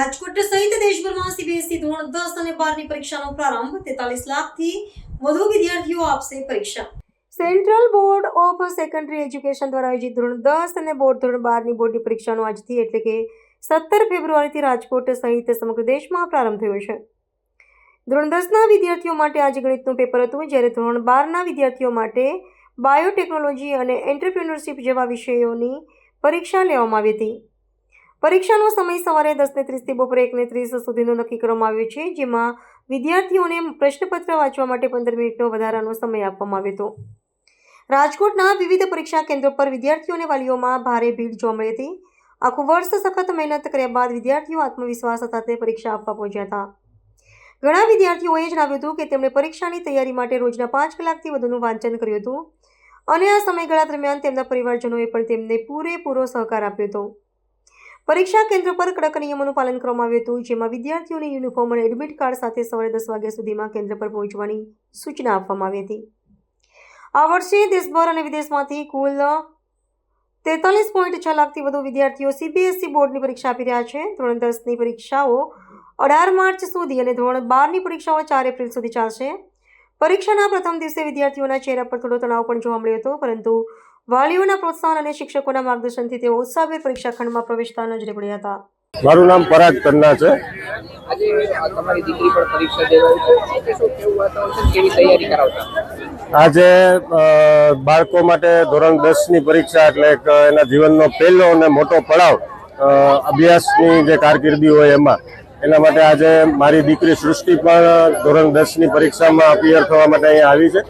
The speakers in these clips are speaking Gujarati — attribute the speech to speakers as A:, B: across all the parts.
A: રાજકોટ સહિત દેશભરમાં સીબીએસઈ ધોરણ 10 અને 12 ની પરીક્ષાનો પ્રારંભ 43 લાખથી વધુ વિદ્યાર્થીઓ આપશે પરીક્ષા। Central board of secondary education દ્વારા આયોજિત ધોરણ 10 અને ધોરણ 12 ની બોર્ડની પરીક્ષાનો આજથી એટલે કે 17 ફેબ્રુઆરીથી રાજકોટ સહિત સમગ્ર દેશમાં પ્રારંભ થયો છે। ધોરણ 10ના વિદ્યાર્થીઓ માટે આજે ગણિતનું પેપર હતું, જ્યારે ધોરણ 12ના વિદ્યાર્થીઓ માટે બાયોટેકનોલોજી અને એન્ટરપ્રિન્યોરશિપ જેવા વિષયોની પરીક્ષા લેવામાં આવી હતી। પરીક્ષાનો સમય સવારે 10:30 થી બપોરે 1:30 સુધીનો નક્કી કરવામાં આવ્યો છે, જેમાં વિદ્યાર્થીઓને પ્રશ્નપત્ર વાંચવા માટે 15 મિનિટનો વધારાનો સમય આપવામાં આવ્યો હતો। રાજકોટના વિવિધ પરીક્ષા કેન્દ્રો પર વિદ્યાર્થીઓ અને વાલીઓમાં ભારે ભીડ જોવા મળી હતી। આખું વર્ષ સખત મહેનત કર્યા બાદ વિદ્યાર્થીઓ આત્મવિશ્વાસ સાથે પરીક્ષા આપવા પહોંચ્યા હતા। ઘણા વિદ્યાર્થીઓએ જણાવ્યું હતું કે તેમણે પરીક્ષાની તૈયારી માટે રોજના 5 કલાકથી વધુનું વાંચન કર્યું હતું અને આ સમયગાળા દરમિયાન તેમના પરિવારજનોએ પણ તેમને પૂરેપૂરો સહકાર આપ્યો હતો। પરીક્ષા કેન્દ્ર પર કડક નિયમોનું પાલન કરવામાં આવ્યું હતું, જેમાં વિદ્યાર્થીઓને યુનિફોર્મ અને એડમિટ કાર્ડ સાથે સવારે 10 વાગ્યા સુધીમાં કેન્દ્ર પર પહોંચવાની સૂચના આપવામાં આવી હતી। આ વર્ષે દેશભર અને વિદેશમાંથી કુલ 43.6 લાખથી વધુ વિદ્યાર્થીઓ સીબીએસઈ બોર્ડની પરીક્ષા આપી રહ્યા છે। ધોરણ 10ની પરીક્ષાઓ 18 માર્ચ સુધી અને ધોરણ 12ની પરીક્ષાઓ 4 એપ્રિલ સુધી ચાલશે। પરીક્ષાના પ્રથમ દિવસે વિદ્યાર્થીઓના ચહેરા પર થોડો તણાવ પણ જોવા મળ્યો હતો, પરંતુ વાલીઓના પ્રોત્સાહન અને શિક્ષકોના માર્ગદર્શનથી તેઓ ઉત્સાહભેર પરીક્ષા ખંડમાં પ્રવેશતા નજરે પડ્યા હતા।
B: મારું નામ પરાગ કન્ના છે।
C: આજે તમારી દીકરી પણ પરીક્ષા દેવાય છે, શું કેવું વાતાવરણ છે, કેવી તૈયારી કરાવતા?
B: આજે બાળકો માટે ધોરણ 10ની પરીક્ષા એટલે એના જીવનનો પહેલો અને મોટો પડાવ અભ્યાસની જે કારકિર્દી હોય એમાં, એના માટે આજે મારી દીકરી સૃષ્ટિ પણ ધોરણ 10ની પરીક્ષામાં અપિયર થવા માટે અહીંયા આવી છે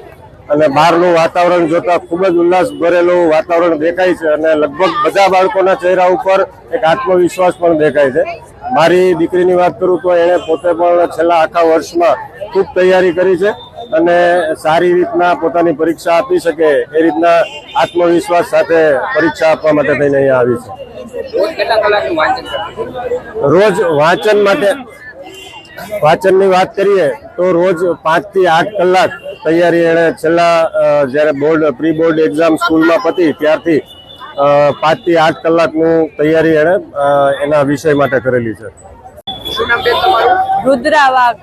B: અને બહારનું વાતાવરણ જોતા ખૂબ જ ઉલ્લાસ ભરેલું વાતાવરણ દેખાય છે અને લગભગ બધા બાળકોના ચહેરા ઉપર એક આત્મવિશ્વાસ પણ દેખાય છે। મારી દીકરીની વાત કરું તો એણે પોતે પણ છેલ્લા આખા વર્ષમાં ખૂબ તૈયારી કરી છે અને સારી રીતના પોતાની પરીક્ષા આપી શકે એ રીતના આત્મવિશ્વાસ સાથે પરીક્ષા આપવા માટે થઈને અહીંયા આવી છે। રોજ વાંચન માટે વાંચનની વાત કરીએ તો રોજ 5 થી 8 કલાક તૈયારી એણે છેલ્લા જ્યારે પ્રી બોર્ડ એક્ઝામ સ્કૂલમાં પતી ત્યારથી 5 થી 8 કલાકનું તૈયારી એણે એના વિષય માટે કરેલી છે।
C: શું નામ બેન તમારું?
D: રુદ્રા વાઘ।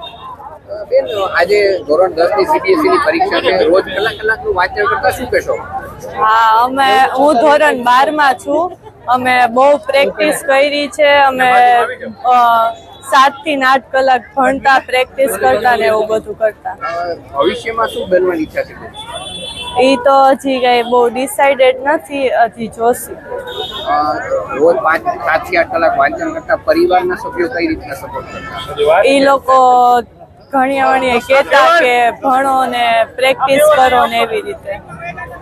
C: બેન, આજે ધોરણ 10ની સીબીએસઈ ની પરીક્ષા છે, રોજ કલાકનું વાંચન કરતા શું કહેશો?
D: હા, હું ધોરણ 12માં છું। અમે બહુ પ્રેક્ટિસ કરી છે। અમે 7 થી 8 કલાક ભણતા, પ્રેક્ટિસ કરતા ને એવું બધું કરતા।
C: ભવિષ્યમાં શું બનવાની ઈચ્છા છે?
D: એ તો હજી કઈ બહુ ડિસાઇડેડ નથી, હજી જોશું।
C: રોજ 7 થી 8 કલાક વાંચન કરતા પરિવારના સભ્યો કઈ રીતના સપોર્ટ કરતા?
D: એ લોકો ઘણી કહેતા કે ભણો ને પ્રેક્ટિસ કરો ને એવી રીતે।